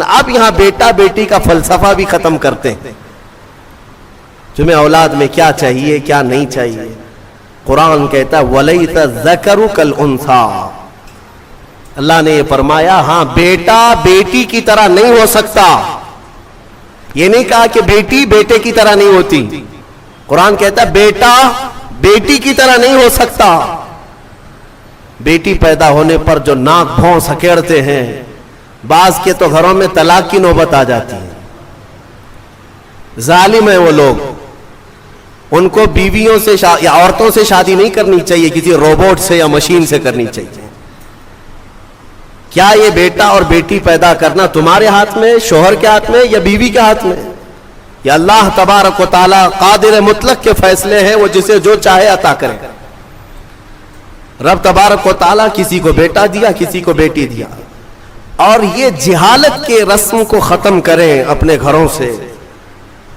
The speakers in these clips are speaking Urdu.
اب یہاں بیٹا بیٹی کا فلسفہ بھی ختم کرتے ہیں. تمہیں اولاد میں کیا چاہیے کیا نہیں چاہیے. قرآن کہتا ہے وَلَيْسَ الذَّكَرُ كَالْأُنثَىٰ. اللہ نے یہ فرمایا ہاں بیٹا بیٹی کی طرح نہیں ہو سکتا. یہ نہیں کہا کہ بیٹی بیٹے کی طرح نہیں ہوتی. قرآن کہتا ہے بیٹا بیٹی کی طرح نہیں ہو سکتا. بیٹی پیدا ہونے پر جو ناک بھون سکیڑتے ہیں, بعض کے تو گھروں میں طلاق کی نوبت آ جاتی ہے. ظالم ہیں وہ لوگ. ان کو بیویوں سے یا عورتوں سے شادی نہیں کرنی چاہیے, کسی روبوٹ سے یا مشین سے کرنی چاہیے. کیا یہ بیٹا اور بیٹی پیدا کرنا تمہارے ہاتھ میں, شوہر کے ہاتھ میں یا بیوی کے ہاتھ میں؟ یا اللہ تبارک و تعالی قادر مطلق کے فیصلے ہیں, وہ جسے جو چاہے عطا کرے. رب تبارک و تعالی کسی کو بیٹا دیا کسی کو بیٹی دیا. اور یہ جہالت کے رسم کو ختم کریں اپنے گھروں سے.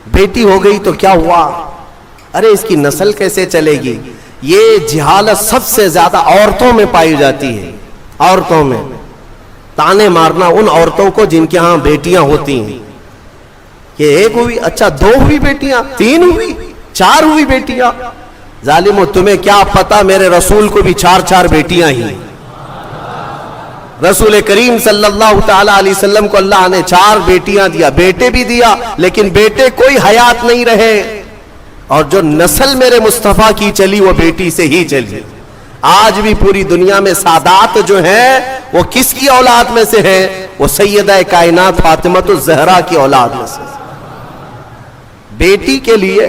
بیٹی ہو گئی تو کیا ہوا, ارے اس کی نسل کیسے چلے گی. یہ جہالت سب سے زیادہ عورتوں میں پائی جاتی ہے. عورتوں میں تانے مارنا ان عورتوں کو جن کے ہاں بیٹیاں ہوتی ہیں. یہ ایک ہوئی, اچھا دو ہوئی بیٹیاں, تین ہوئی, چار ہوئی بیٹیاں. ظالمو تمہیں کیا پتا میرے رسول کو بھی چار چار بیٹیاں ہی. رسول کریم صلی اللہ تعالی علیہ وسلم کو اللہ نے چار بیٹیاں دیا, بیٹے بھی دیا, لیکن بیٹے کوئی حیات نہیں رہے. اور جو نسل میرے مصطفیٰ کی چلی وہ بیٹی سے ہی چلی. آج بھی پوری دنیا میں سادات جو ہیں وہ کس کی اولاد میں سے ہیں؟ وہ سیدہ کائنات فاطمہ الزہرا کی اولاد میں سے. بیٹی کے لیے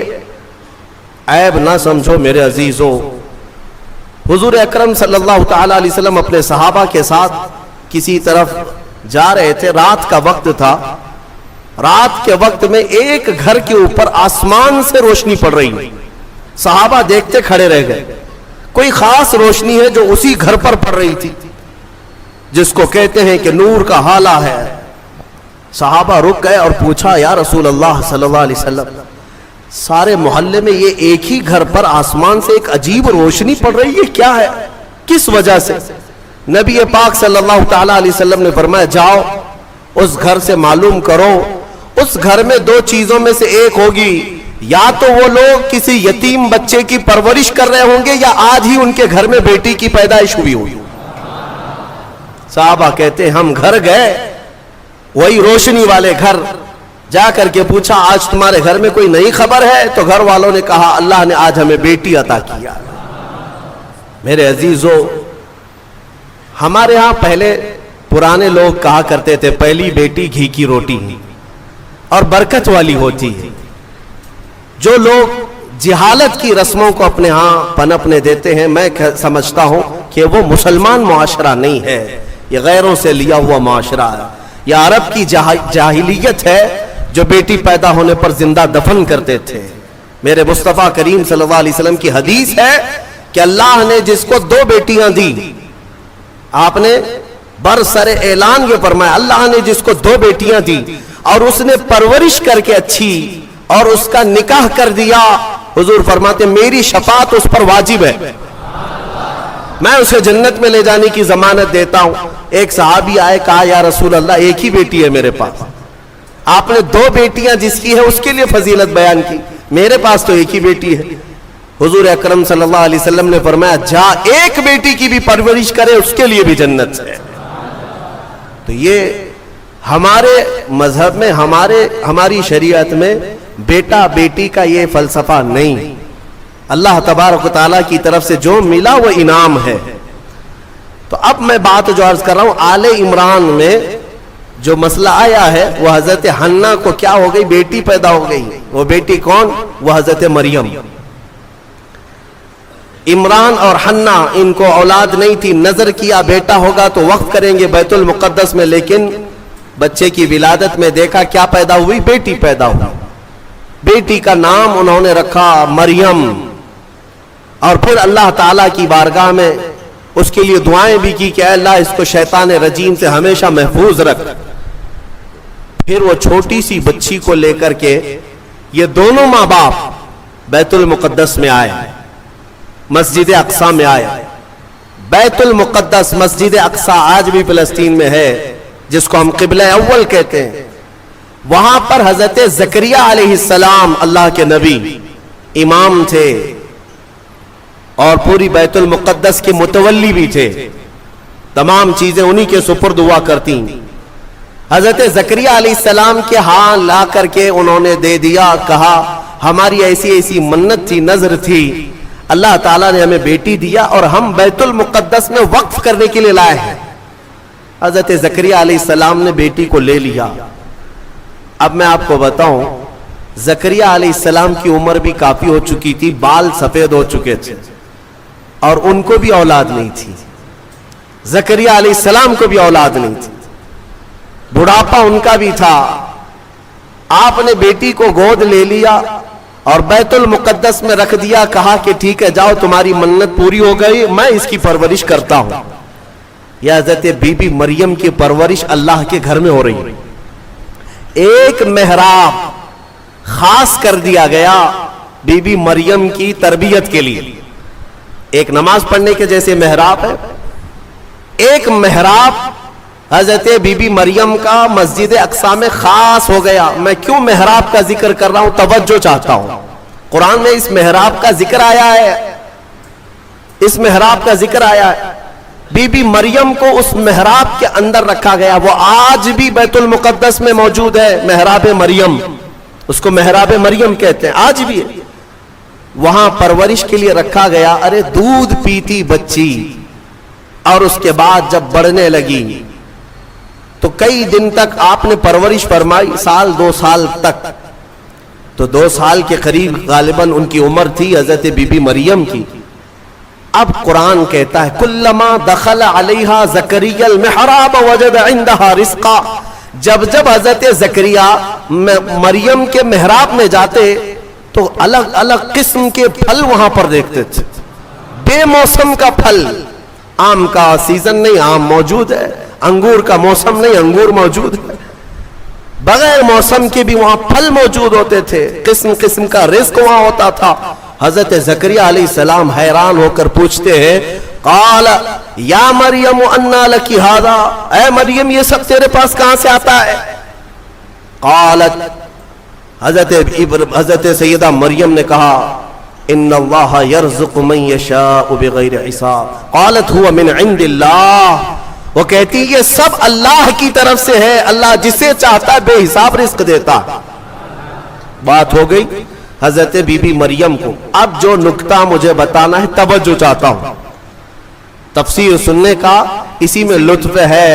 عیب نہ سمجھو میرے عزیزو. حضور اکرم صلی اللہ تعالی علیہ وسلم اپنے صحابہ کے ساتھ کسی طرف جا رہے تھے. رات کا وقت تھا. رات کے وقت میں ایک گھر کے اوپر آسمان سے روشنی پڑ رہی. صحابہ دیکھتے کھڑے رہ گئے. کوئی خاص روشنی ہے جو اسی گھر پر پڑ رہی تھی, جس کو کہتے ہیں کہ نور کا حالہ ہے. صحابہ رک گئے اور پوچھا یا رسول اللہ صلی اللہ علیہ وسلم, سارے محلے میں یہ ایک ہی گھر پر آسمان سے ایک عجیب روشنی پڑ رہی ہے, کیا ہے, کس وجہ سے؟ نبی پاک صلی اللہ تعالی علیہ وسلم نے فرمایا جاؤ اس گھر سے معلوم کرو. اس گھر میں دو چیزوں میں سے ایک ہوگی, یا تو وہ لوگ کسی یتیم بچے کی پرورش کر رہے ہوں گے یا آج ہی ان کے گھر میں بیٹی کی پیدائش ہوئی ہوئی. صحابہ کہتے ہم گھر گئے, وہی روشنی والے گھر. جا کر کے پوچھا آج تمہارے گھر میں کوئی نئی خبر ہے؟ تو گھر والوں نے کہا اللہ نے آج ہمیں بیٹی عطا کیا. میرے عزیزو, ہمارے ہاں پہلے پرانے لوگ کہا کرتے تھے پہلی بیٹی گھی کی روٹی اور برکت والی ہوتی ہے. جو لوگ جہالت کی رسموں کو اپنے ہاں پنپنے دیتے ہیں, میں سمجھتا ہوں کہ وہ مسلمان معاشرہ نہیں ہے, یہ غیروں سے لیا ہوا معاشرہ ہے. یہ عرب کی جاہلیت ہے جو بیٹی پیدا ہونے پر زندہ دفن کرتے تھے. میرے مصطفیٰ کریم صلی اللہ علیہ وسلم کی حدیث ہے کہ اللہ نے جس کو دو بیٹیاں دی, آپ نے برسر اعلان یہ فرمایا اللہ نے جس کو دو بیٹیاں دی اور اس نے پرورش کر کے اچھی اور اس کا نکاح کر دیا, حضور فرماتے میری شفاعت اس پر واجب ہے, میں اسے جنت میں لے جانے کی ضمانت دیتا ہوں. ایک صحابی آئے, کہا یا رسول اللہ ایک ہی بیٹی ہے میرے پاس, آپ نے دو بیٹیاں جس کی ہے اس کے لیے فضیلت بیان کی, میرے پاس تو ایک ہی بیٹی ہے. حضور اکرم صلی اللہ علیہ وسلم نے فرمایا جا ایک بیٹی کی بھی پرورش کرے اس کے لیے بھی جنت ہے. تو یہ ہمارے مذہب میں ہماری شریعت میں بیٹا بیٹی کا یہ فلسفہ نہیں. اللہ تبارک و تعالیٰ کی طرف سے جو ملا وہ انعام ہے. تو اب میں بات جو عرض کر رہا ہوں, آل عمران میں جو مسئلہ آیا ہے وہ حضرت حنا کو کیا ہو گئی, بیٹی پیدا ہو گئی. وہ بیٹی کون؟ وہ حضرت مریم. عمران اور حنا ان کو اولاد نہیں تھی, نظر کیا بیٹا ہوگا تو وقف کریں گے بیت المقدس میں, لیکن بچے کی ولادت میں دیکھا کیا پیدا ہوئی, بیٹی پیدا ہوئی. بیٹی کا نام انہوں نے رکھا مریم, اور پھر اللہ تعالیٰ کی بارگاہ میں اس کے لیے دعائیں بھی کی کہ اے اللہ اس کو شیطان رجیم سے ہمیشہ محفوظ رکھ. پھر وہ چھوٹی سی بچی کو لے کر کے یہ دونوں ماں باپ بیت المقدس میں آئے, مسجد اقصی میں آئے. بیت المقدس مسجد اقصی آج بھی فلسطین میں ہے, جس کو ہم قبلہ اول کہتے ہیں، وہاں پر حضرت زکریہ علیہ السلام اللہ کے نبی امام تھے اور پوری بیت المقدس کے متولی بھی تھے، تمام چیزیں انہی کے سپرد ہوا کرتی. حضرت زکریہ علیہ السلام کے ہاں لا کر کے انہوں نے دے دیا، کہا ہماری ایسی ایسی منت تھی، نظر تھی، اللہ تعالیٰ نے ہمیں بیٹی دیا اور ہم بیت المقدس میں وقف کرنے کے لیے لائے ہیں. حضرت زکریہ علیہ السلام نے بیٹی کو لے لیا. اب میں آپ کو بتاؤں، زکریہ علیہ السلام کی عمر بھی کافی ہو چکی تھی، بال سفید ہو چکے تھے اور ان کو بھی اولاد نہیں تھی. زکریہ علیہ السلام کو بھی اولاد نہیں تھی، بڑھاپا ان کا بھی تھا. آپ نے بیٹی کو گود لے لیا اور بیت المقدس میں رکھ دیا، کہا کہ ٹھیک ہے جاؤ، تمہاری منت پوری ہو گئی، میں اس کی پرورش کرتا ہوں. یہ حضرت بی بی مریم کی پرورش اللہ کے گھر میں ہو رہی ہے. ایک محراب خاص کر دیا گیا بی بی مریم کی تربیت کے لیے. ایک نماز پڑھنے کے جیسے محراب ہے، ایک محراب حضرت بی بی مریم کا مسجد اقصی میں خاص ہو گیا. میں کیوں محراب کا ذکر کر رہا ہوں؟ توجہ چاہتا ہوں. قرآن میں اس محراب کا ذکر آیا ہے، اس محراب کا ذکر آیا ہے. بی بی مریم کو اس محراب کے اندر رکھا گیا. وہ آج بھی بیت المقدس میں موجود ہے، محراب مریم، اس کو محراب مریم کہتے ہیں، آج بھی ہے. وہاں پرورش کے لیے رکھا گیا. ارے دودھ پیتی بچی، اور اس کے بعد جب بڑھنے لگی تو کئی دن تک آپ نے پرورش فرمائی، سال 2 سال تک. تو 2 سال کے قریب غالباً ان کی عمر تھی حضرت بی بی مریم کی. اب قرآن کہتا ہے کلما دخل علیہا زکریا المحراب وجد عندہا رزقا. جب جب حضرت زکریا مریم کے محراب میں جاتے تو الگ الگ قسم کے پھل وہاں پر دیکھتے تھے. بے موسم کا پھل، آم کا سیزن نہیں، آم موجود ہے، انگور کا موسم نہیں، انگور موجود ہے، بغیر موسم کے بھی وہاں پھل موجود ہوتے تھے، قسم قسم کا رزق وہاں ہوتا تھا. حضرت زکریا علیہ السلام حیران ہو کر پوچھتے ہیں، قال یا مریم انا لکی ھذا، اے مریم یہ سب تیرے پاس کہاں سے آتا ہے؟ قالت، حضرت سیدہ مریم نے کہا ان اللہ یرزق من یشاء بغیر حساب. قالت هو من عند اللہ، وہ کہتی یہ سب اللہ کی طرف سے ہے، اللہ جسے چاہتا ہے بے حساب رزق دیتا. بات ہو گئی حضرت بی بی مریم کو. اب جو نکتہ مجھے بتانا ہے، توجہ چاہتا ہوں. تفسیر سننے کا اسی میں لطف ہے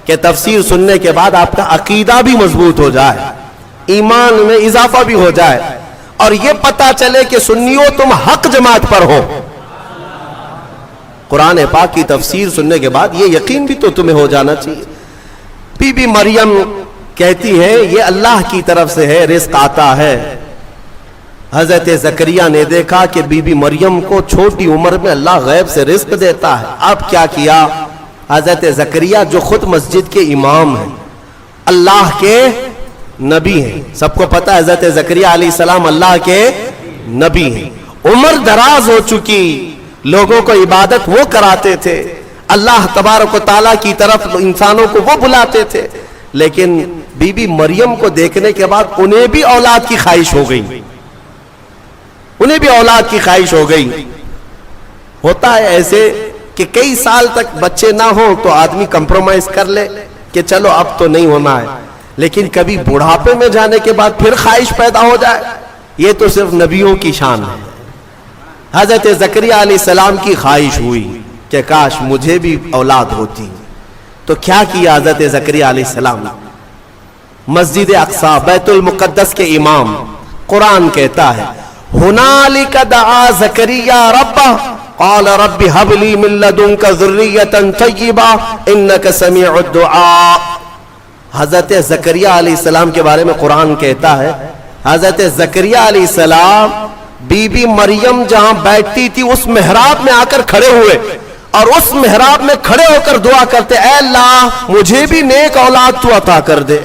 کہ تفسیر سننے کے بعد آپ کا عقیدہ بھی مضبوط ہو جائے، ایمان میں اضافہ بھی ہو جائے، اور یہ پتا چلے کہ سنیو تم حق جماعت پر ہو. قرآن پاک کی تفسیر سننے کے بعد یہ یقین بھی تو تمہیں ہو جانا چاہیے. بی بی مریم کہتی ہے یہ اللہ کی طرف سے ہے، رزق آتا ہے. حضرت زکریا نے دیکھا کہ بی بی مریم کو چھوٹی عمر میں اللہ غیب سے رزق دیتا ہے. اب کیا کیا حضرت زکریا، جو خود مسجد کے امام ہیں، اللہ کے نبی ہیں، سب کو پتہ ہے حضرت زکریا علیہ السلام اللہ کے نبی ہیں، عمر دراز ہو چکی، لوگوں کو عبادت وہ کراتے تھے، اللہ تبارک و تعالیٰ کی طرف انسانوں کو وہ بلاتے تھے. لیکن بی بی مریم کو دیکھنے کے بعد انہیں بھی اولاد کی خواہش ہو گئی، انہیں بھی اولاد کی خواہش ہو گئی. ہوتا ہے ایسے کہ کئی سال تک بچے نہ ہوں تو آدمی کمپرومائز کر لے کہ چلو اب تو نہیں ہونا ہے، لیکن کبھی بڑھاپے میں جانے کے بعد پھر خواہش پیدا ہو جائے، یہ تو صرف نبیوں کی شان ہے. حضرت زکریہ علیہ السلام کی خواہش ہوئی کہ کاش مجھے بھی اولاد ہوتی. تو کیا کیا حضرت زکریہ علیہ السلام؟ مسجد اقصی بیت المقدس کے امام، قرآن کہتا ہے ہنالک دعا زکریا ربہ قال رب هب لي من لدنك ذرية طیبہ انك سمیع الدعاء. حضرت زکریا علیہ السلام کے بارے میں قرآن کہتا ہے حضرت زکریا علیہ السلام بی بی مریم جہاں بیٹھتی تھی اس محراب میں آ کر کھڑے ہوئے اور اس محراب میں کھڑے ہو کر دعا کرتے، اے اللہ مجھے بھی نیک اولاد تو عطا کر دے.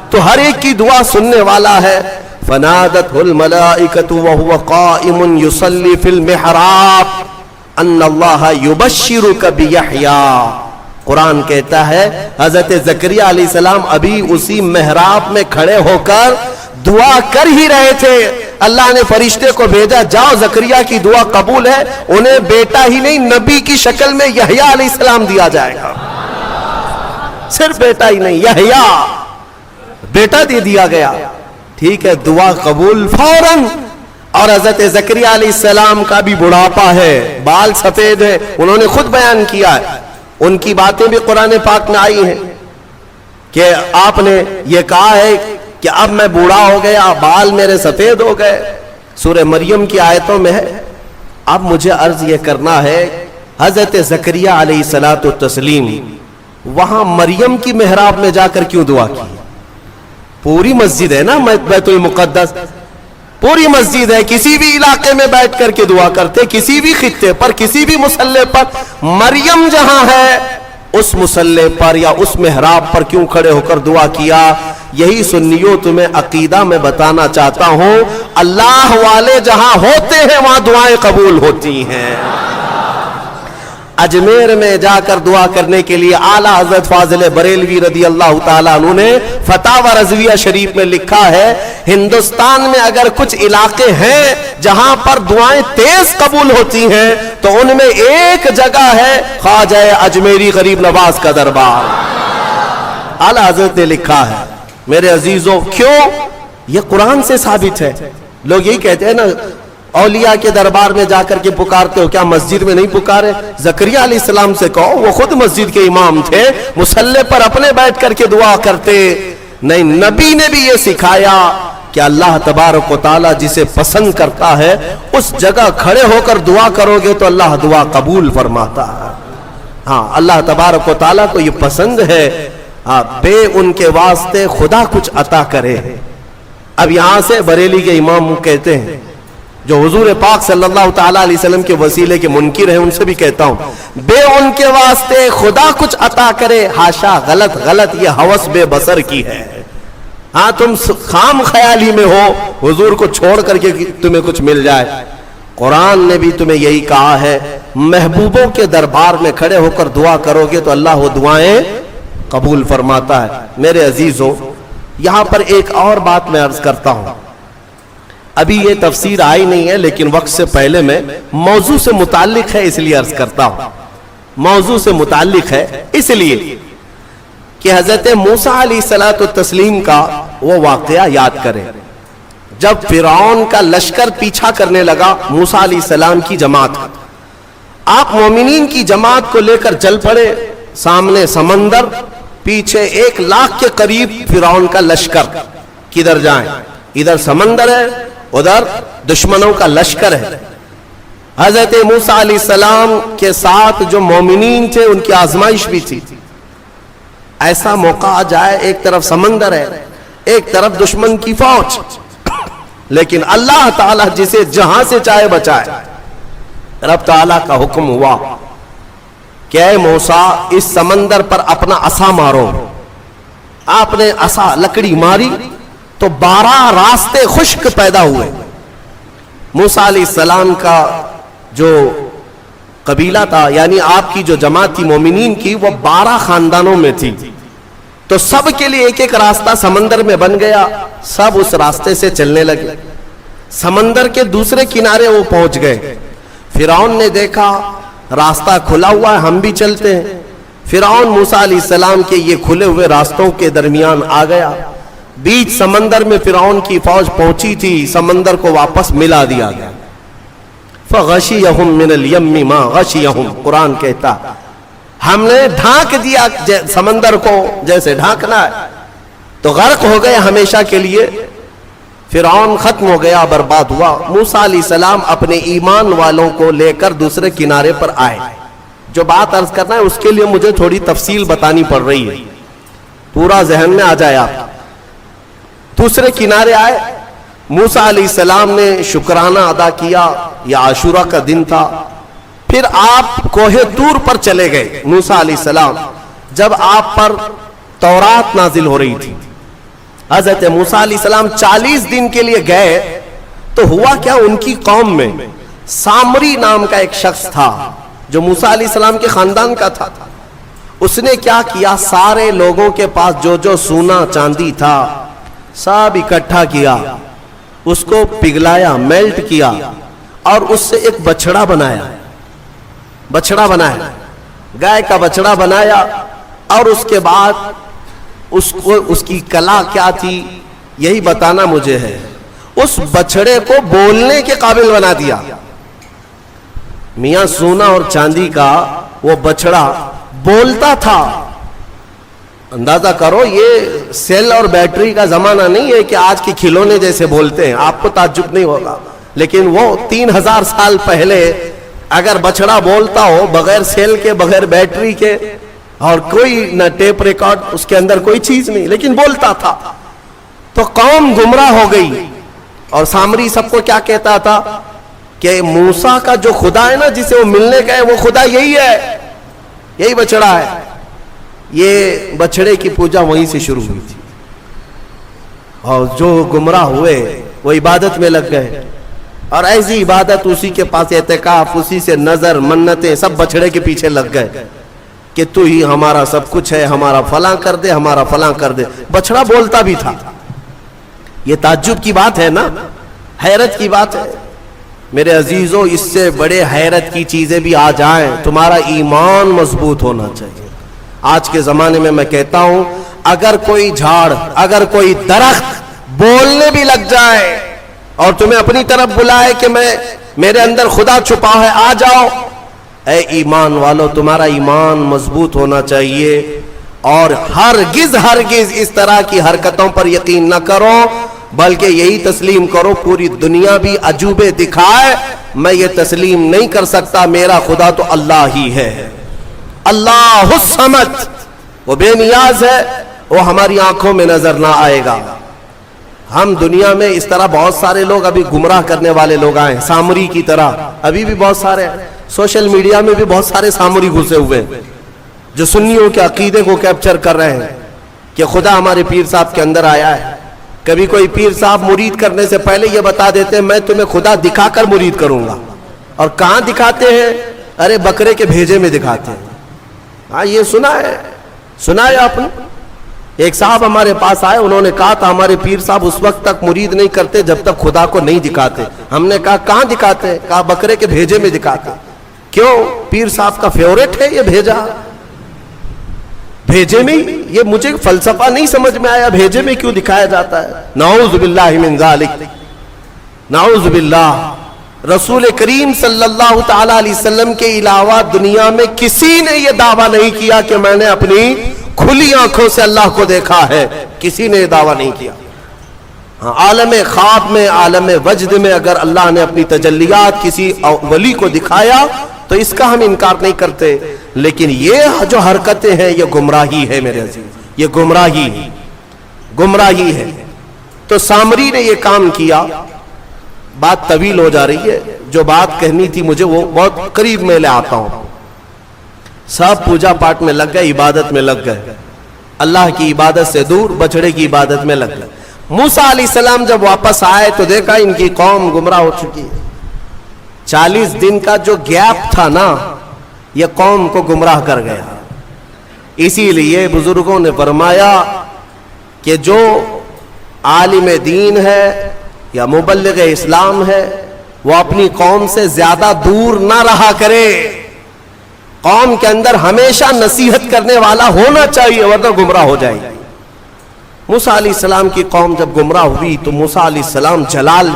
تو ہر ایک کی دعا سننے والا ہے. فنادته الملائکۃ وهو قائم يصلي في المحراب ان اللہ یبشرک بیحییٰ. قرآن کہتا ہے حضرت زکریا علیہ السلام ابھی اسی محراب میں کھڑے ہو کر دعا کر ہی رہے تھے، اللہ نے فرشتے کو بھیجا، جاؤ زکریا کی دعا قبول ہے، انہیں بیٹا ہی نہیں نبی کی شکل میں یحییٰ علیہ السلام دیا جائے گا، صرف بیٹا ہی نہیں یحییٰ بیٹا دے دیا گیا۔ ٹھیک ہے، دعا قبول فوراً۔ اور حضرت زکریا علیہ السلام کا بھی بڑھاپا ہے، بال سفید ہے، انہوں نے خود بیان کیا ہے، ان کی باتیں بھی قرآن پاک میں آئی ہیں کہ آپ نے یہ کہا ہے کہ اب میں بوڑھا ہو گیا، بال میرے سفید ہو گئے، سورہ مریم کی آیتوں میں ہے۔ اب مجھے عرض یہ کرنا ہے، حضرت زکریا علیہ الصلوۃ والتسلیم وہاں مریم کی محراب میں جا کر کیوں دعا کی؟ پوری مسجد ہے نا بیت المقدس، پوری مسجد ہے، کسی بھی علاقے میں بیٹھ کر کے دعا کرتے، کسی بھی خطے پر، کسی بھی مصلی پر، مریم جہاں ہے اس مصلی پر یا اس محراب پر کیوں کھڑے ہو کر دعا کیا؟ یہی سنیوں تمہیں عقیدہ میں بتانا چاہتا ہوں، اللہ والے جہاں ہوتے ہیں وہاں دعائیں قبول ہوتی ہیں۔ اجمیر میں جا کر دعا کرنے کے لیے اعلیٰ حضرت فاضل بریلوی رضی اللہ تعالیٰ عنہ نے فتاوی رضویہ شریف میں لکھا ہے، ہندوستان میں اگر کچھ علاقے ہیں جہاں پر دعائیں تیز قبول ہوتی ہیں تو ان میں ایک جگہ ہے خواجہ اجمیری غریب نواز کا دربار۔ اعلیٰ حضرت نے لکھا ہے۔ میرے عزیزوں، کیوں؟ یہ قرآن سے ثابت ہے۔ لوگ یہی کہتے ہیں نا اولیاء کے دربار میں جا کر کے پکارتے ہو، کیا مسجد میں نہیں پکارے؟ زکریا علیہ السلام سے کہو، وہ خود مسجد کے امام تھے، مصلی پر اپنے بیٹھ کر کے دعا کرتے۔ نہیں، نبی نے بھی یہ سکھایا کہ اللہ تبارک و تعالی جسے پسند کرتا ہے اس جگہ کھڑے ہو کر دعا کرو گے تو اللہ دعا قبول فرماتا ہے۔ ہاں، اللہ تبارک و تعالی کو یہ پسند ہے بے ان کے واسطے خدا کچھ عطا کرے۔ اب یہاں سے بریلی کے امام کہتے ہیں جو حضور پاک صلی اللہ تعالیٰ علیہ وسلم کے وسیلے کے منکر ہیں، ان سے بھی کہتا ہوں بے ان کے واسطے خدا کچھ عطا کرے، ہاشا، غلط غلط، یہ ہوس بے بصر کی ہے۔ ہاں، تم خام خیالی میں ہو حضور کو چھوڑ کر کے تمہیں کچھ مل جائے۔ قرآن نے بھی تمہیں یہی کہا ہے، محبوبوں کے دربار میں کھڑے ہو کر دعا کرو گے تو اللہ وہ دعائیں قبول فرماتا ہے۔ میرے عزیزوں، یہاں پر ایک اور بات میں عرض کرتا ہوں، ابھی یہ تفسیر آئی نہیں ہے لیکن وقت سے پہلے میں موضوع سے متعلق ہے اس لیے عرض کرتا ہوں۔ موضوع سے متعلق ہے اس لیے کہ حضرت موسیٰ علیہ السلام کا وہ واقعہ یاد کریں جب فرعون کا لشکر پیچھا کرنے لگا موسیٰ علیہ السلام کی جماعت کا۔ آپ مومنین کی جماعت کو لے کر چل پڑے، سامنے سمندر، پیچھے 1,00,000 کے قریب فرعون کا لشکر، کدھر جائیں؟ ادھر سمندر ہے، ادھر دشمنوں کا لشکر ہے۔ حضرت موسیٰ علیہ السلام کے ساتھ جو مومنین تھے ان کی آزمائش بھی تھی۔ ایسا موقع آ جائے، ایک طرف سمندر ہے، ایک طرف دشمن کی فوج، لیکن اللہ تعالیٰ جسے جہاں سے چاہے بچائے۔ رب تعالیٰ کا حکم ہوا کہ اے موسیٰ اس سمندر پر اپنا عصا مارو۔ آپ نے عصا لکڑی ماری تو 12 راستے خشک پیدا ہوئے۔ موسیٰ علیہ السلام کا جو قبیلہ تھا، یعنی آپ کی جو جماعت تھی مومنین کی، وہ 12 خاندانوں میں تھی، تو سب کے لیے ایک ایک راستہ سمندر میں بن گیا، سب اس راستے سے چلنے لگے۔ سمندر کے دوسرے کنارے وہ پہنچ گئے۔ فرعون نے دیکھا راستہ کھلا ہوا ہے، ہم بھی چلتے ہیں۔ فرعون موسیٰ علیہ السلام کے یہ کھلے ہوئے راستوں کے درمیان آ گیا۔ بیچ سمندر میں فرعون کی فوج پہنچی تھی، سمندر کو واپس ملا دیا گیا۔ فَغَشِيَهُم مِّنَ الْيَمِّ مَا غَشِيَهُم، قرآن کہتا ہم نے ڈھانک دیا سمندر کو جیسے ڈھانکنا ہے، تو غرق ہو گئے ہمیشہ کے لیے۔ فرعون ختم ہو گیا، برباد ہوا۔ موسیٰ علیہ السلام اپنے ایمان والوں کو لے کر دوسرے کنارے پر آئے۔ جو بات عرض کرنا ہے اس کے لیے مجھے تھوڑی تفصیل بتانی پڑ رہی ہے، پورا ذہن میں آ جائے آپ۔ دوسرے کنارے آئے، موسیٰ علیہ السلام نے شکرانہ ادا کیا، یہ عاشورہ کا دن تھا۔ پھر آپ کوہ طور پر چلے گئے موسیٰ علیہ السلام، جب آپ پر تورات نازل ہو رہی تھی۔ حضرت موسیٰ علیہ السلام 40 دن کے لیے گئے تو ہوا کیا، ان کی قوم میں سامری نام کا ایک شخص تھا جو موسیٰ علیہ السلام کے خاندان کا تھا۔ اس نے کیا کیا, سارے لوگوں کے پاس جو جو سونا چاندی تھا سب اکٹھا کیا, اس کو پگھلایا, میلٹ کیا, اور اس سے ایک بچڑا بنایا, گائے کا بچڑا بنایا. اور اس کے بعد اس کی کلا کیا تھی یہی بتانا مجھے ہے. اس بچڑے کو بولنے کے قابل بنا دیا. میاں سونا اور چاندی کا وہ بچڑا بولتا تھا. اندازہ کرو, یہ سیل اور بیٹری کا زمانہ نہیں ہے کہ آج کے کھلونے جیسے بولتے ہیں. آپ کو تعجب نہیں ہوگا, لیکن وہ 3000 سال پہلے اگر بچڑا بولتا ہو بغیر سیل کے, بغیر بیٹری کے, اور کوئی نہ ٹیپ ریکارڈ, اس کے اندر کوئی چیز نہیں, لیکن بولتا تھا, تو قوم گمراہ ہو گئی. اور سامری سب کو کیا کہتا تھا کہ موسیٰ کا جو خدا ہے نا, جسے وہ ملنے گئے, وہ خدا یہی ہے, یہی بچڑا ہے. یہ بچڑے کی پوجا وہیں سے شروع ہوئی تھی. اور جو گمراہ ہوئے وہ عبادت میں لگ گئے, اور ایسی عبادت, اسی کے پاس اعتکاف, اسی سے نظر, منتیں, سب بچڑے کے پیچھے لگ گئے کہ تو ہی ہمارا سب کچھ ہے, ہمارا فلاں کر دے, ہمارا فلاں کر دے. بچڑا بولتا بھی تھا. یہ تعجب کی بات ہے نا, حیرت کی بات ہے. میرے عزیزوں, اس سے بڑے حیرت کی چیزیں بھی آ جائیں, تمہارا ایمان مضبوط ہونا چاہیے. آج کے زمانے میں میں کہتا ہوں, اگر کوئی جھاڑ, اگر کوئی درخت بولنے بھی لگ جائے اور تمہیں اپنی طرف بلائے کہ میرے اندر خدا چھپا ہے, آ جاؤ, اے ایمان والو, تمہارا ایمان مضبوط ہونا چاہیے. اور ہرگز اس طرح کی حرکتوں پر یقین نہ کرو, بلکہ یہی تسلیم کرو, پوری دنیا بھی عجوبے دکھائے, میں یہ تسلیم نہیں کر سکتا, میرا خدا تو اللہ ہی ہے. اللہ الصمد, وہ بے نیاز ہے, وہ ہماری آنکھوں میں نظر نہ آئے گا. ہم دنیا میں اس طرح بہت سارے لوگ ابھی گمراہ کرنے والے لوگ آئے, سامری کی طرح ابھی بھی بہت سارے. سوشل میڈیا میں بھی بہت سارے سامری گھسے ہوئے ہیں جو سنیوں کے عقیدے کو کیپچر کر رہے ہیں کہ خدا ہمارے پیر صاحب کے اندر آیا ہے. کبھی کوئی پیر صاحب مرید کرنے سے پہلے یہ بتا دیتے ہیں میں تمہیں خدا دکھا کر مرید کروں گا. اور کہاں دکھاتے ہیں؟ ارے بکرے کے بھیجے میں دکھاتے ہیں. ہاں, یہ سنا ہے آپ نے. ایک صاحب ہمارے پاس آئے, انہوں نے کہا تھا ہمارے پیر صاحب اس وقت تک مرید نہیں کرتے جب تک خدا کو نہیں دکھاتے. ہم نے کہا کہاں دکھاتے؟ کہا بکرے کے بھیجے میں دکھاتے. کیوں؟ پیر صاحب کا فیورٹ ہے یہ بھیجا. بھیجے میں, یہ مجھے فلسفہ نہیں سمجھ میں آیا, بھیجے میں کیوں دکھایا جاتا ہے؟ نعوذ باللہ من ذالک, نعوذ باللہ. رسول کریم صلی اللہ تعالی علیہ وسلم کے علاوہ دنیا میں کسی نے یہ دعویٰ نہیں کیا کہ میں نے اپنی کھلی آنکھوں سے اللہ کو دیکھا ہے. کسی نے یہ دعویٰ نہیں کیا. ہاں, عالم خواب میں, عالم وجد میں اگر اللہ نے اپنی تجلیات کسی ولی کو دکھایا تو اس کا ہم انکار نہیں کرتے, لیکن یہ جو حرکتیں ہیں یہ گمراہی ہے میرے عزیز, یہ گمراہی ہے. تو سامری نے یہ کام کیا. بات طویل ہو جا رہی ہے, جو بات کہنی تھی مجھے وہ بہت قریب میں لے آتا ہوں. سب پوجا پاٹ میں لگ گئے, عبادت میں لگ گئے, اللہ کی عبادت سے دور بچڑے کی عبادت میں لگ گئے. موسیٰ علیہ السلام جب واپس آئے تو دیکھا ان کی قوم گمراہ ہو چکی ہے. 40 دن کا جو گیپ تھا نا, یہ قوم کو گمراہ کر گیا. اسی لیے بزرگوں نے فرمایا کہ جو عالم دین ہے یا مبلغ اسلام ہے وہ اپنی قوم سے زیادہ دور نہ رہا کرے. قوم کے اندر ہمیشہ نصیحت کرنے والا ہونا چاہیے, ورنہ گمراہ ہو جائے گی. موسیٰ علیہ السلام کی قوم جب گمراہ ہوئی تو موسیٰ علیہ السلام جلال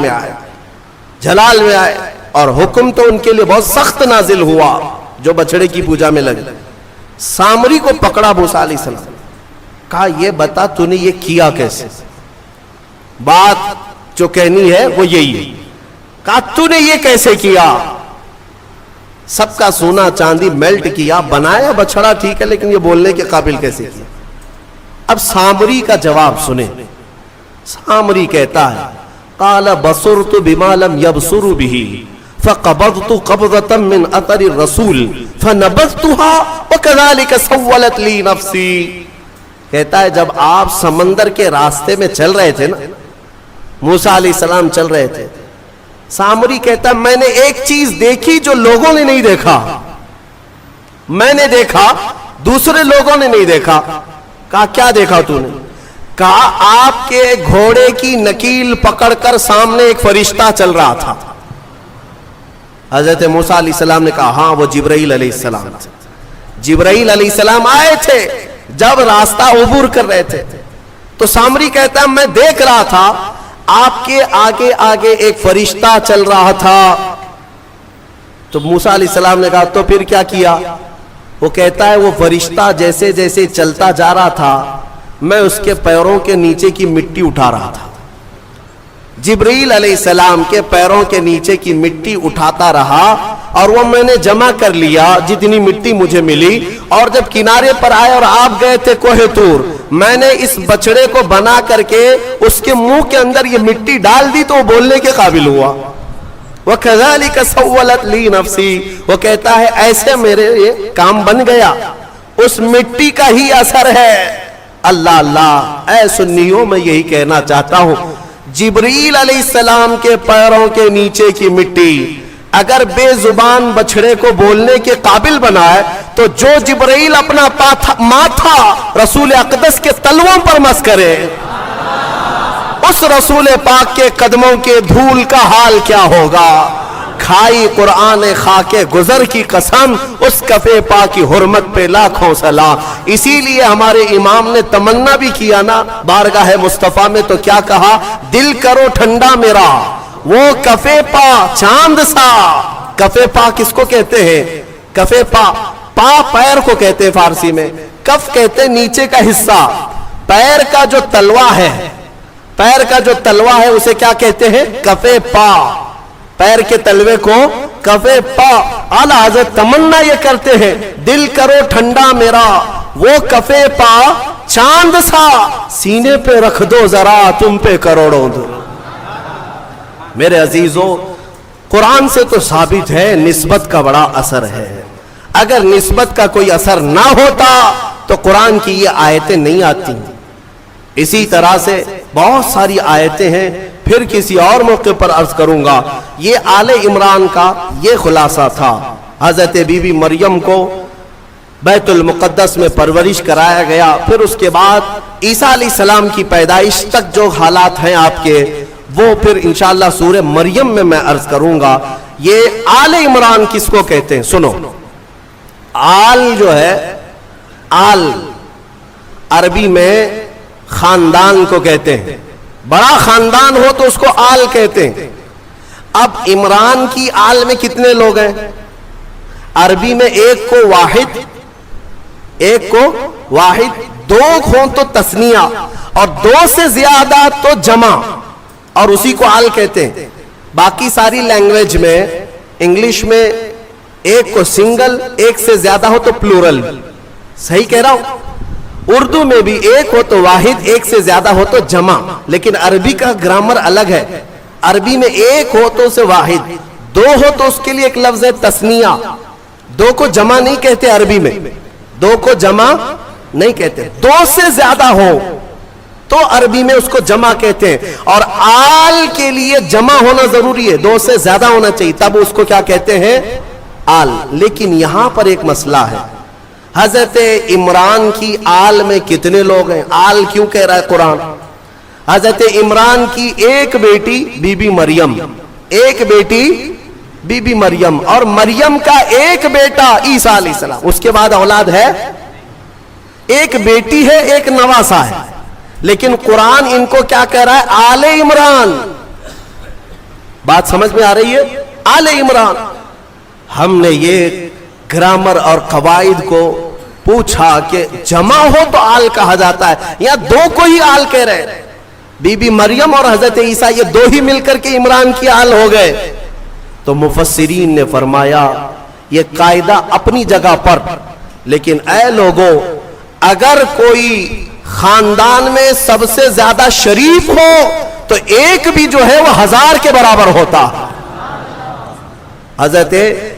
میں آئے, اور حکم تو ان کے لیے بہت سخت نازل ہوا جو بچڑے کی پوجا میں لگے. سامری کو پکڑا موسیٰ علیہ السلام, کہا یہ بتا تو نے یہ کیا کیسے؟ بات جو کہنی ہے وہ یہی ہے. کہا تو نے یہ کیسے کیا؟ سب کا سونا چاندی میلٹ کیا, بنایا بچڑا ٹھیک ہے, لیکن یہ بولنے کے قابل کیسے کیا؟ اب سامری کا جواب سنیں. سامری کہتا ہے قال بصرت بما لم يبصروا به فقبضت قبضة من اثر الرسول فنبذتها وكذلك سولت لي نفسي. کہتا ہے جب آپ سمندر کے راستے میں چل رہے تھے نا, موسیٰ علیہ السلام چل رہے تھے, سامری کہتا ہے میں نے ایک چیز دیکھی جو لوگوں نے نہیں دیکھا. میں نے دیکھا دوسرے لوگوں نے نہیں دیکھا. کہا کیا دیکھا تو نے؟ کہا آپ کے گھوڑے کی نکیل پکڑ کر سامنے ایک فرشتہ چل رہا تھا. حضرت موسیٰ علیہ السلام نے کہا ہاں وہ جبرائیل علیہ السلام تھے. جبرائیل علیہ السلام آئے تھے جب راستہ عبور کر رہے تھے. تو سامری کہتا ہے میں دیکھ رہا تھا آپ کے آگے آگے ایک فرشتہ چل رہا تھا. تو موسیٰ علیہ السلام نے کہا تو پھر کیا کیا؟ وہ کہتا ہے وہ فرشتہ جیسے جیسے چلتا جا رہا تھا میں اس کے پیروں کے نیچے کی مٹی اٹھا رہا تھا. جبرائیل علیہ السلام کے پیروں کے نیچے کی مٹی اٹھاتا رہا اور وہ میں نے جمع کر لیا جتنی مٹی مجھے ملی. اور جب کنارے پر آئے اور آپ گئے تھے کوہ طور, میں نے اس بچڑے کو بنا کر کے اس کے منہ کے اندر یہ مٹی ڈال دی تو وہ بولنے کے قابل ہوا. وَكَذَلِكَ سَوَّلَتْ لِي نَفْسِي, وہ کہتا ہے ایسے میرے یہ کام بن گیا, اس مٹی کا ہی اثر ہے. اللہ اللہ, اے سنیوں میں یہی کہنا چاہتا ہوں جبرائیل علیہ السلام کے پیروں کے نیچے کی مٹی اگر بے زبان بچڑے کو بولنے کے قابل بنائے تو جو جبرائیل اپنا ماتھا رسول اقدس کے تلووں پر مس کرے اس رسول پاک کے قدموں کے دھول کا حال کیا ہوگا. کھائی قرآن خاک گزر کی قسم, اس کفے پاک کی حرمت پہ لاکھوں سلام. اسی لیے ہمارے امام نے تمنا بھی کیا نا بارگاہ مصطفیٰ میں, تو کیا کہا؟ دل کرو ٹھنڈا میرا وہ کفے پا چاند سا. کفے پا کس کو کہتے ہیں؟ کفے پا, پا پیر کو کہتے ہیں فارسی میں, کف کہتے ہیں نیچے کا حصہ. پیر کا جو تلوا ہے, پیر کا جو تلوا ہے اسے کیا کہتے ہیں؟ کفے پا. پیر کے تلوے کو کفے پا. اعلیٰ حضرت تمنا یہ کرتے ہیں دل کرو ٹھنڈا میرا وہ کفے پا چاند سا, سینے پہ رکھ دو ذرا تم پہ کروڑوں دو. میرے عزیزو, قرآن سے تو ثابت ہے نسبت کا بڑا اثر ہے. اگر نسبت کا کوئی اثر نہ ہوتا تو قرآن کی یہ آیتیں نہیں آتی. اسی طرح سے بہت ساری آیتیں ہیں, پھر کسی اور موقع پر عرض کروں گا. یہ آل عمران کا یہ خلاصہ تھا. حضرت بی بی مریم کو بیت المقدس میں پرورش کرایا گیا, پھر اس کے بعد عیسیٰ علیہ السلام کی پیدائش تک جو حالات ہیں آپ کے, وہ پھر انشاءاللہ سورہ مریم میں میں عرض کروں گا. یہ آل عمران کس کو کہتے ہیں؟ سنو, آل جو ہے, آل عربی میں خاندان کو کہتے ہیں. بڑا خاندان ہو تو اس کو آل کہتے ہیں. اب عمران کی آل میں کتنے لوگ ہیں؟ عربی میں ایک کو واحد, ایک کو واحد, دو ہوں تو تثنیہ, اور دو سے زیادہ تو جمع, اور اسی کو آل کہتے ہیں. باقی ساری لینگویج میں, انگلش میں ایک کو سنگل, ایک سے زیادہ ہو تو پلورل. صحیح کہہ رہا ہوں؟ اردو میں بھی ایک ہو تو واحد, ایک سے زیادہ ہو تو جمع. لیکن عربی کا گرامر الگ ہے. عربی میں ایک ہو تو اسے واحد, دو ہو تو اس کے لیے ایک لفظ ہے تثنیہ. دو کو جمع نہیں کہتے عربی میں, دو کو جمع نہیں کہتے. دو سے زیادہ ہو تو عربی میں اس کو جمع کہتے ہیں. اور آل کے لیے جمع ہونا ضروری ہے, دو سے زیادہ ہونا چاہیے, تب اس کو کیا کہتے ہیں؟ آل. لیکن یہاں پر ایک مسئلہ ہے. حضرت عمران کی آل میں کتنے لوگ ہیں؟ آل کیوں کہہ رہا ہے قرآن؟ حضرت عمران کی ایک بیٹی بی بی مریم, ایک بیٹی بی بی مریم, اور مریم کا ایک بیٹا عیسیٰ علیہ السلام. اس کے بعد اولاد ہے, ایک بیٹی ہے, ایک نواسا ہے. لیکن قرآن ان کو کیا کہہ رہا ہے؟ آل عمران. بات سمجھ میں آ رہی ہے؟ آل عمران. ہم نے یہ گرامر اور قواعد کو پوچھا کہ جمع ہو تو آل کہا جاتا ہے, یا دو کو ہی آل کہہ رہے ہیں؟ بی بی مریم اور حضرت عیسیٰ یہ دو ہی مل کر کے عمران کی آل ہو گئے. تو مفسرین نے فرمایا یہ قاعدہ اپنی جگہ پر, لیکن اے لوگوں, اگر کوئی خاندان میں سب سے زیادہ شریف ہو تو ایک بھی جو ہے وہ 1000 کے برابر ہوتا. حضرت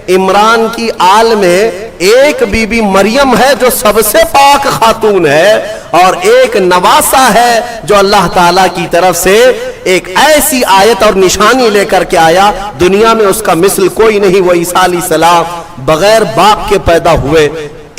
عمران کی آل میں ایک بی بی مریم ہے جو سب سے پاک خاتون ہے, اور ایک نواسا ہے جو اللہ تعالیٰ کی طرف سے ایک ایسی آیت اور نشانی لے کر کے آیا, دنیا میں اس کا مثل کوئی نہیں. وہ عیسیٰ علیہ السلام بغیر باپ کے پیدا ہوئے.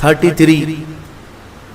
33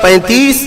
35,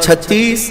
36,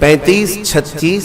35, 36,